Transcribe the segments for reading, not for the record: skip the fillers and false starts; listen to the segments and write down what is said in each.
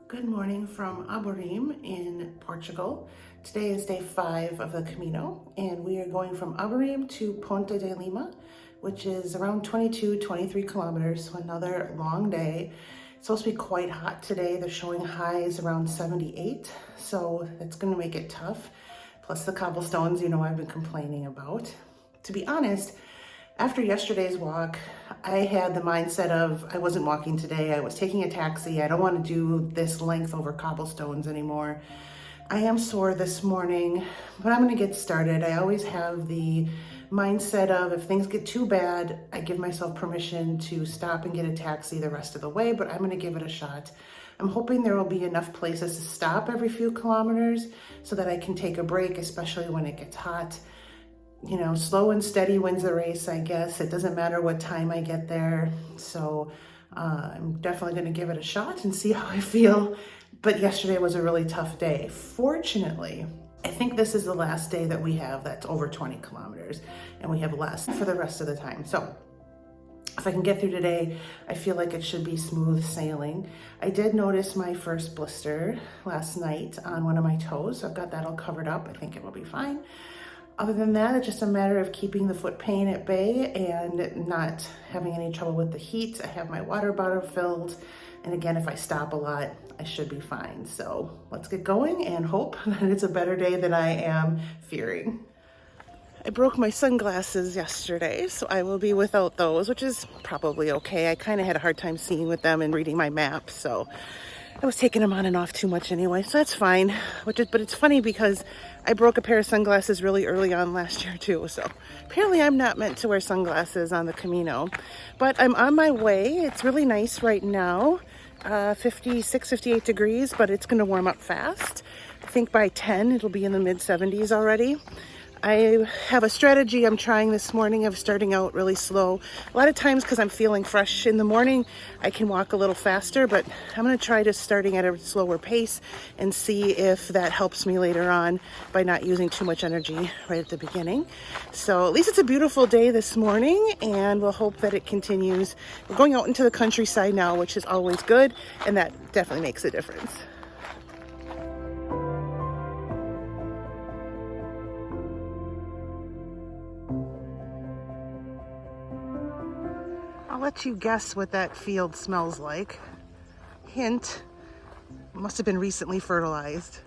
Good morning from Aborim in Portugal. Today is day 5 of the Camino, and we are going from Aborim to Ponte de Lima, which is around 23 kilometers, so another long day. It's supposed to be quite hot today. They're showing highs around 78, so that's going to make it tough. Plus the cobblestones, I've been complaining about. To be honest, after yesterday's walk, I had the mindset of I wasn't walking today. I was taking a taxi. I don't want to do this length over cobblestones anymore. I am sore this morning, but I'm going to get started. I always have the mindset of if things get too bad, I give myself permission to stop and get a taxi the rest of the way, but I'm going to give it a shot. I'm hoping there will be enough places to stop every few kilometers so that I can take a break, especially when it gets hot. Slow and steady wins the race, I guess. It doesn't matter what time I get there. So I'm definitely going to give it a shot and see how I feel. But yesterday was a really tough day. Fortunately, I think this is the last day that we have that's over 20 kilometers, and we have less for the rest of the time. So if I can get through today, I feel like it should be smooth sailing. I did notice my first blister last night on one of my toes. So I've got that all covered up. I think it will be fine. Other than that, it's just a matter of keeping the foot pain at bay and not having any trouble with the heat. I have my water bottle filled. And again, if I stop a lot, I should be fine. So let's get going and hope that it's a better day than I am fearing. I broke my sunglasses yesterday, so I will be without those, which is probably okay. I kind of had a hard time seeing with them and reading my map, so I was taking them on and off too much anyway, so that's fine. But it's funny because I broke a pair of sunglasses really early on last year too, so apparently I'm not meant to wear sunglasses on the Camino. But I'm on my way. It's really nice right now, 56, 58 degrees, but it's going to warm up fast. I think by 10 it'll be in the mid-70s already. I have a strategy I'm trying this morning of starting out really slow. A lot of times because I'm feeling fresh in the morning, I can walk a little faster, but I'm going to try just starting at a slower pace and see if that helps me later on by not using too much energy right at the beginning. So at least it's a beautiful day this morning, and we'll hope that it continues. We're going out into the countryside now, which is always good, and that definitely makes a difference. I'll let you guess what that field smells like. Hint, must have been recently fertilized.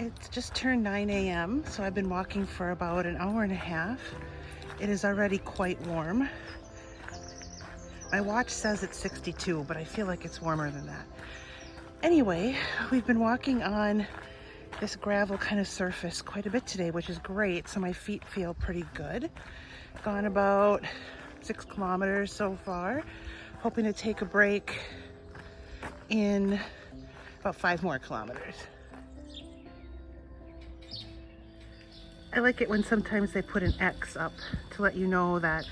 It's just turned 9 a.m., so I've been walking for about an hour and a half. It is already quite warm. My watch says it's 62, but I feel like it's warmer than that. Anyway, we've been walking on this gravel kind of surface quite a bit today, which is great, so my feet feel pretty good. Gone about 6 kilometers so far. Hoping to take a break in about 5 more kilometers. I like it when sometimes they put an X up to let you know that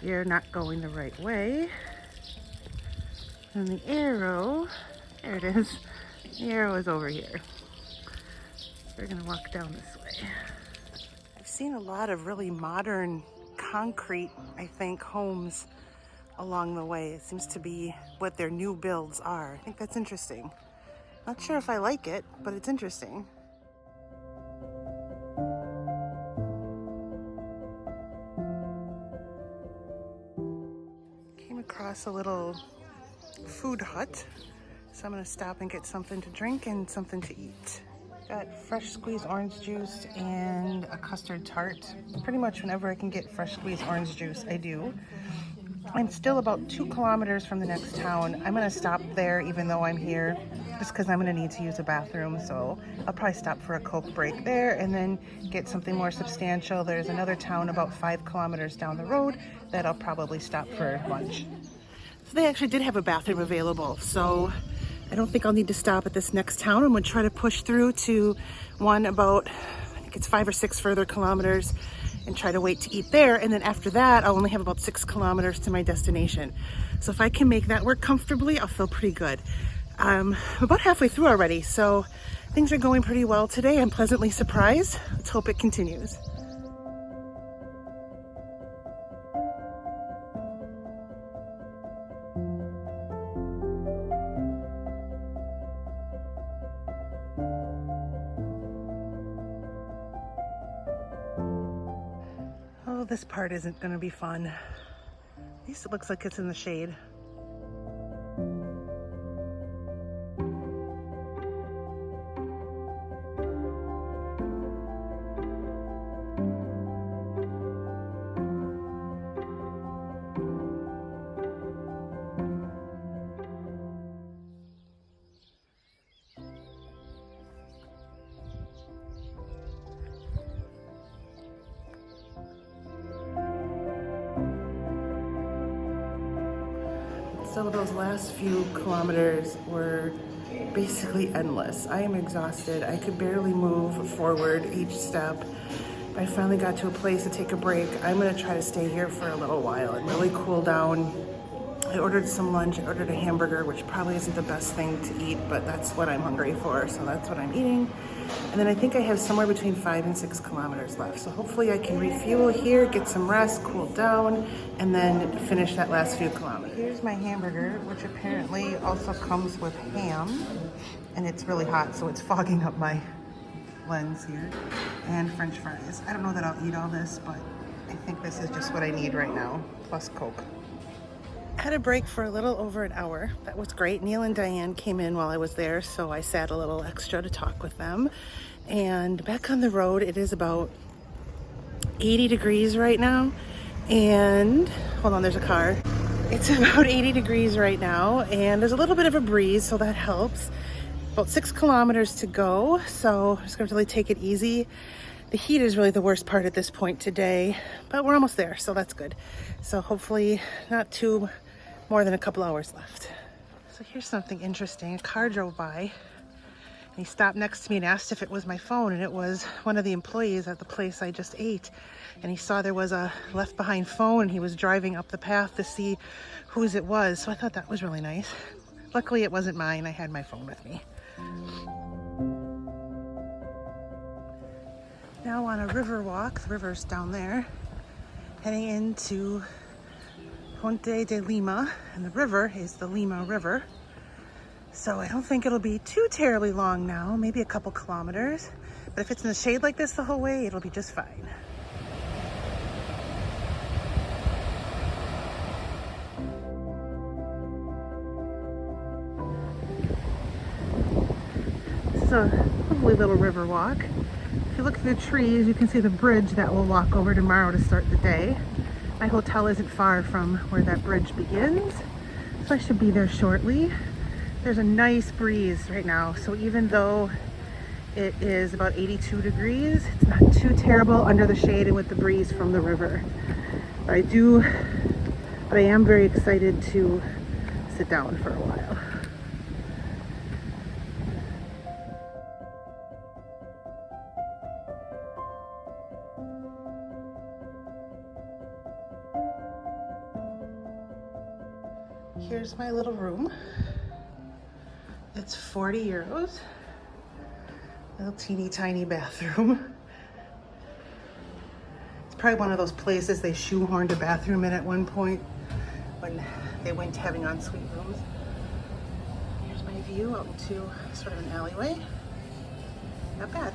you're not going the right way. And the arrow, there it is. The arrow is over here. We're gonna walk down this way. I've seen a lot of really modern concrete, I think, homes along the way. It seems to be what their new builds are. I think that's interesting. Not sure if I like it, but it's interesting. Across a little food hut, so I'm gonna stop and get something to drink and something to eat. Got fresh squeezed orange juice and a custard tart. Pretty much whenever I can get fresh squeezed orange juice, I do. I'm still about 2 kilometers from the next town. I'm gonna stop there even though I'm here, just because I'm gonna need to use a bathroom, so I'll probably stop for a Coke break there and then get something more substantial. There's another town about 5 kilometers down the road that I'll probably stop for lunch. So they actually did have a bathroom available, so I don't think I'll need to stop at this next town. I'm gonna try to push through to one about, I think it's 5 or 6 further kilometers, and try to wait to eat there. And then after that, I'll only have about 6 kilometers to my destination. So if I can make that work comfortably, I'll feel pretty good. I'm about halfway through already, so things are going pretty well today. I'm pleasantly surprised. Let's hope it continues. Oh, this part isn't going to be fun. At least it looks like it's in the shade. So those last few kilometers were basically endless. I am exhausted. I could barely move forward each step. I finally got to a place to take a break. I'm gonna try to stay here for a little while and really cool down. I ordered some lunch. I ordered a hamburger, which probably isn't the best thing to eat, but that's what I'm hungry for, so that's what I'm eating. And then I think I have somewhere between 5 and 6 kilometers left. So hopefully I can refuel here, get some rest, cool down, and then finish that last few kilometers. Here's my hamburger, which apparently also comes with ham, and it's really hot, so it's fogging up my lens here, and French fries. I don't know that I'll eat all this, but I think this is just what I need right now, plus Coke. Had a break for a little over an hour. That was great. Neil and Diane came in while I was there, so I sat a little extra to talk with them. And back on the road, it is about 80 degrees right now. And hold on, there's a car. It's about 80 degrees right now, and there's a little bit of a breeze, so that helps. About 6 kilometers to go, so I'm just gonna really take it easy. The heat is really the worst part at this point today, but we're almost there, so that's good. So hopefully not too more than a couple hours left. So here's something interesting. A car drove by and he stopped next to me and asked if it was my phone, and it was one of the employees at the place I just ate. And he saw there was a left behind phone, and he was driving up the path to see whose it was. So I thought that was really nice. Luckily it wasn't mine. I had my phone with me. Now on a river walk, the river's down there, heading into Ponte de Lima, and the river is the Lima River. So I don't think it'll be too terribly long now, maybe a couple kilometers, but if it's in the shade like this the whole way, it'll be just fine. This is a lovely little river walk. If you look through the trees, you can see the bridge that we'll walk over tomorrow to start the day. My hotel isn't far from where that bridge begins, so I should be there shortly. There's a nice breeze right now, so even though it is about 82 degrees, it's not too terrible under the shade and with the breeze from the river. But I am very excited to sit down for a while. Here's my little room. It's 40 euros. Little teeny tiny bathroom. It's probably one of those places they shoehorned a bathroom in at one point when they went having ensuite rooms. Here's my view out into sort of an alleyway. Not bad.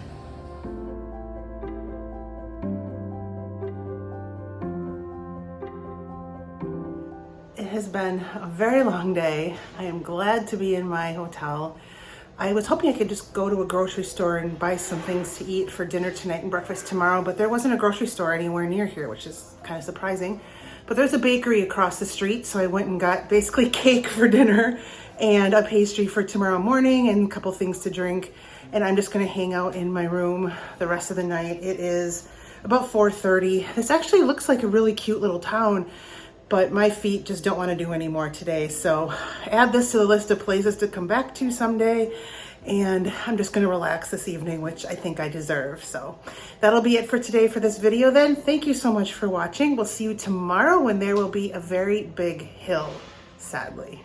It has been a very long day. I am glad to be in my hotel. I was hoping I could just go to a grocery store and buy some things to eat for dinner tonight and breakfast tomorrow, but there wasn't a grocery store anywhere near here, which is kind of surprising. But there's a bakery across the street, so I went and got basically cake for dinner and a pastry for tomorrow morning and a couple things to drink. And I'm just gonna hang out in my room the rest of the night. It is about 4:30. This actually looks like a really cute little town, but my feet just don't want to do any more today. So add this to the list of places to come back to someday. and I'm just gonna relax this evening, which I think I deserve. So that'll be it for today for this video then. Thank you so much for watching. We'll see you tomorrow when there will be a very big hill, sadly.